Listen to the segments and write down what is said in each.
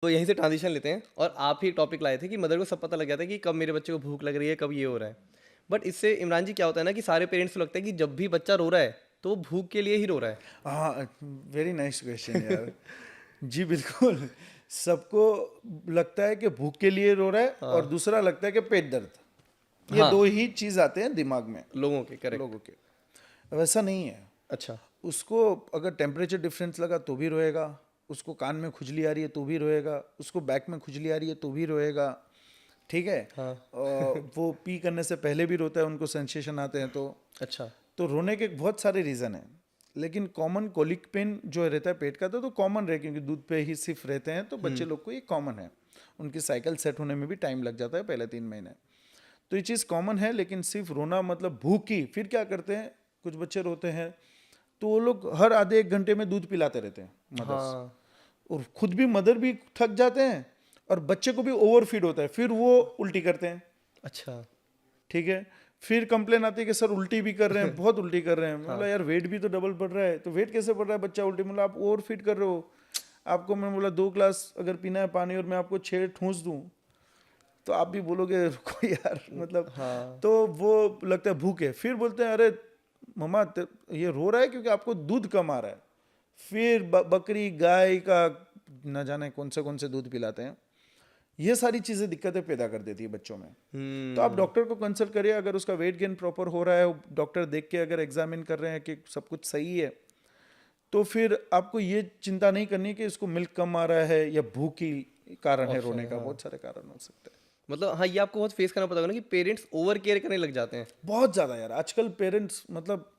तो यहीं से ट्रांजिशन लेते हैं, और आप ही टॉपिक लाए थे कि मदर को सब पता लग जाता है कि कब मेरे बच्चे को भूख लग रही है, कब ये हो रहा है। बट इससे इमरान जी क्या होता है ना कि सारे पेरेंट्स को लगता है कि जब भी बच्चा रो रहा है तो वो भूख के लिए ही रो रहा है। हाँ, वेरी नाइस क्वेश्चन यार। जी बिल्कुल। सबको लगता है कि भूख के लिए रो रहा है, और हाँ दूसरा लगता है कि पेट दर्द। ये हाँ, दो ही चीज आते हैं दिमाग में लोगों के, करेक्ट। लोगों के। वैसा नहीं है। अच्छा। उसको अगर टेम्परेचर डिफरेंस लगा तो भी रोएगा, उसको कान में खुजली आ रही है तो भी रोएगा, उसको बैक में खुजली आ रही है तो भी रोएगा। ठीक है। हाँ। वो पी करने से पहले भी रोता है, उनको सेंसेशन आते हैं अच्छा। तो रोने के बहुत सारे रीज़न हैं। लेकिन कॉमन कोलिक पेन जो रहता है पेट का, तो कॉमन रहे, क्योंकि दूध पे ही सिर्फ रहते हैं, तो बच्चे लोग को ये कॉमन है। उनकी साइकिल सेट होने में भी टाइम लग जाता है, पहले 3 महीने। तो ये चीज़ कॉमन है। लेकिन सिर्फ रोना मतलब भूख ही, फिर क्या करते हैं, कुछ बच्चे रोते हैं तो वो लोग हर आधे 1 घंटे में दूध पिलाते रहते हैं मदर्स, हाँ। और खुद भी मदर भी थक जाते हैं, और बच्चे को भी ओवरफीड होता है, फिर वो उल्टी करते हैं। अच्छा। ठीक है। फिर कंप्लेन आती है कि सर उल्टी भी कर रहे हैं, बहुत उल्टी कर रहे हैं। मैं बोला हाँ। यार वेट भी तो डबल बढ़ रहा है, तो वेट कैसे बढ़ रहा है बच्चा उल्टी? मतलब आप ओवर फीड कर रहे हो। आपको मैं बोला 2 ग्लास अगर पीना है पानी, और मैं आपको 6 ठूंस दूं, तो आप भी बोलोगे रुको यार, मतलब। हाँ। तो वो लगता है भूख है। फिर बोलते हैं अरे मम्मा ये रो रहा है क्योंकि आपको दूध कम आ रहा है। फिर बकरी गाय का न जाने कौन से दूध पिलाते हैं। ये सारी चीज़ें दिक्कतें पैदा कर देती है बच्चों में। तो आप डॉक्टर को कंसल्ट करिए, अगर उसका वेट गेन प्रॉपर हो रहा है, डॉक्टर देख के अगर एग्जामिन कर रहे हैं कि सब कुछ सही है, तो फिर आपको ये चिंता नहीं करनी कि इसको मिल्क कम आ रहा है या भूख ही कारण है ऑप्शन रोने है, का। हाँ। बहुत सारे कारण हो सकते हैं। मतलब हाँ, ये आपको बहुत फेस करना पड़ता होगा ना कि पेरेंट्स ओवर केयर करने लग जाते हैं। बहुत ज़्यादा यार, आजकल पेरेंट्स मतलब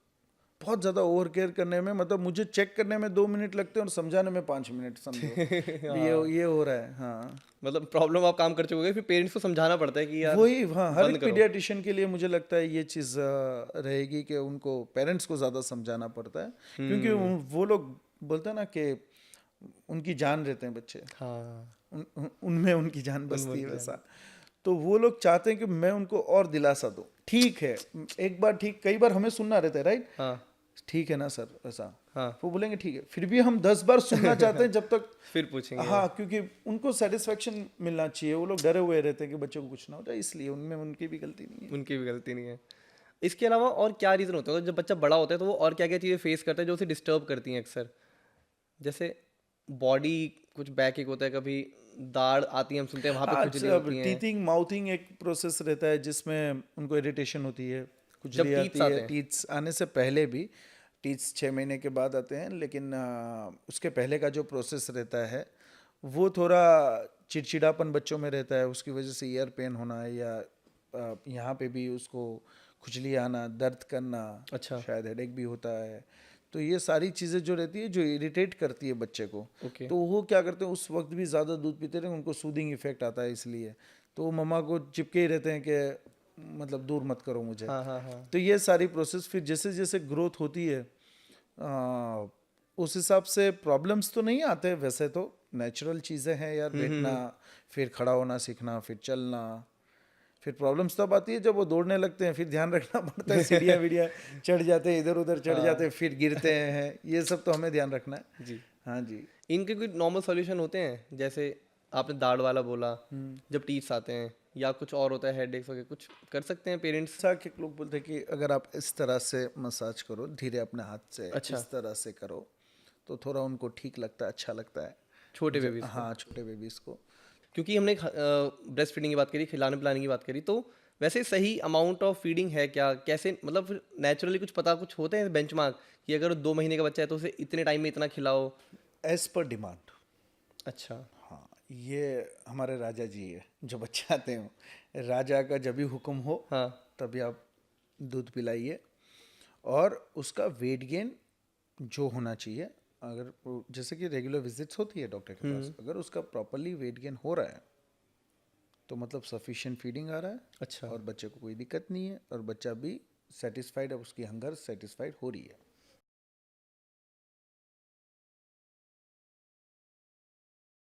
बहुत ज़्यादा ओवर केयर करने में, मतलब मुझे चेक करने में 2 मिनट लगते हैं और समझाने में 5 मिनट, समझो। हाँ। ये हो रहा है, हाँ। मतलब प्रॉब्लम आप काम कर चुके हो, फिर पेरेंट्स को समझाना पड़ता है कि यार वही, हाँ, हर बंद एक करो। पीडियाट्रिशियन के लिए मुझे लगता है ये चीज़ रहेगी कि उनको पेरेंट्स को ज़्यादा समझाना पड़ता है, क्योंकि वो लोग बोलते हैं ना कि उनकी जान रहते हैं बच्चे। हाँ। उनमें उनकी जान उनमें बसती है उनकी जान। वैसा। तो वो लोग चाहते हैं कि मैं उनको और दिलासा दूं। ठीक है, एक बार ठीक, कई बार हमें सुनना रहता है, राइट? हाँ। ठीक है ना सर, ऐसा। हाँ। वो बोलेंगे ठीक है, फिर भी हम 10 बार सुनना चाहते हैं जब तक। फिर पूछेंगे। हाँ, क्योंकि उनको सेटिस्फेक्शन मिलना चाहिए। वो लोग डरे हुए रहते हैं कि बच्चों को कुछ ना हो जाए, इसलिए उनमें उनकी भी गलती नहीं है। उनकी भी गलती नहीं है। इसके अलावा और क्या रीज़न होता है जब बच्चा बड़ा होता है तो वो और क्या क्या चीज़ें फेस करता है जो उसे डिस्टर्ब करती हैं अक्सर? जैसे बॉडी, कुछ बैक एक होता है, कभी दाढ़ आती है, हम सुनते हैं वहाँ पे हाँ, खुजली अब होती है। टीथिंग माउथिंग एक प्रोसेस रहता है जिसमें उनको इरिटेशन होती है, जब खुजली टीथ्स आती है। आते हैं। टीथ्स आने से पहले भी, टीथ्स 6 महीने के बाद आते हैं, लेकिन उसके पहले का जो प्रोसेस रहता है वो थोड़ा चिड़चिड़ापन बच्चों में रहता है। उसकी वजह से ईयर पेन होना, या यहाँ पे भी उसको खुजली आना, दर्द करना, अच्छा। शायद हेडेक भी होता है। तो ये सारी चीज़ें जो रहती है, जो इरिटेट करती है बच्चे को, ओके। तो वो क्या करते हैं, उस वक्त भी ज़्यादा दूध पीते रहे, उनको सूदिंग इफेक्ट आता है इसलिए। तो वो मम्मा को चिपके ही रहते हैं कि मतलब दूर मत करो मुझे। हाँ हाँ हाँ। तो ये सारी प्रोसेस फिर जैसे जैसे ग्रोथ होती है, आ, उस हिसाब से प्रॉब्लम्स तो नहीं आते वैसे, तो नेचुरल चीज़ें हैं यार, बैठना, फिर खड़ा होना सीखना, फिर चलना। फिर प्रॉब्लम्स तब आती है जब वो दौड़ने लगते हैं, फिर ध्यान रखना पड़ता है, सीढ़ियाँ वीढ़ियाँ चढ़ जाते हैं, इधर उधर चढ़ जाते हैं, हाँ। फिर गिरते हैं, ये सब तो हमें ध्यान रखना है। जी। हाँ जी। इनके कोई नॉर्मल सॉल्यूशन होते हैं? जैसे आपने दाढ़ वाला बोला, जब टीथ्स आते हैं, या कुछ और होता है, हेडेक्स वगैरह, कुछ कर सकते हैं पेरेंट्स? ऐसा कि लोग बोलते हैं कि अगर आप इस तरह से मसाज करो, धीरे अपने हाथ से अच्छा। इस तरह से करो, तो थोड़ा उनको ठीक लगता है, अच्छा लगता है। छोटे बेबीज़ को? हाँ, छोटे बेबीज़ को। क्योंकि हमने ब्रेस्ट फीडिंग की बात करी, खिलाने पिलाने की बात करी, तो वैसे सही अमाउंट ऑफ फीडिंग है क्या? कैसे, मतलब फिर नेचुरली कुछ पता, कुछ होते हैं बेंचमार्क कि अगर 2 महीने का बच्चा है तो उसे इतने टाइम में इतना खिलाओ? As per demand. अच्छा। हाँ, ये हमारे राजा जी है जो बच्चे आते हैं, राजा का जब भी हुक्म हो हाँ। तभी आप दूध पिलाइए। और उसका वेट गेन जो होना चाहिए, अगर जैसे कि रेगुलर विजिट्स होती है डॉक्टर के पास, अगर उसका प्रॉपरली वेट गेन हो रहा है तो मतलब सफिशिएंट फीडिंग आ रहा है, अच्छा। और बच्चे को कोई दिक्कत नहीं है, और बच्चा भी सेटिस्फाइड है, उसकी हंगर सेटिस्फाइड हो रही है।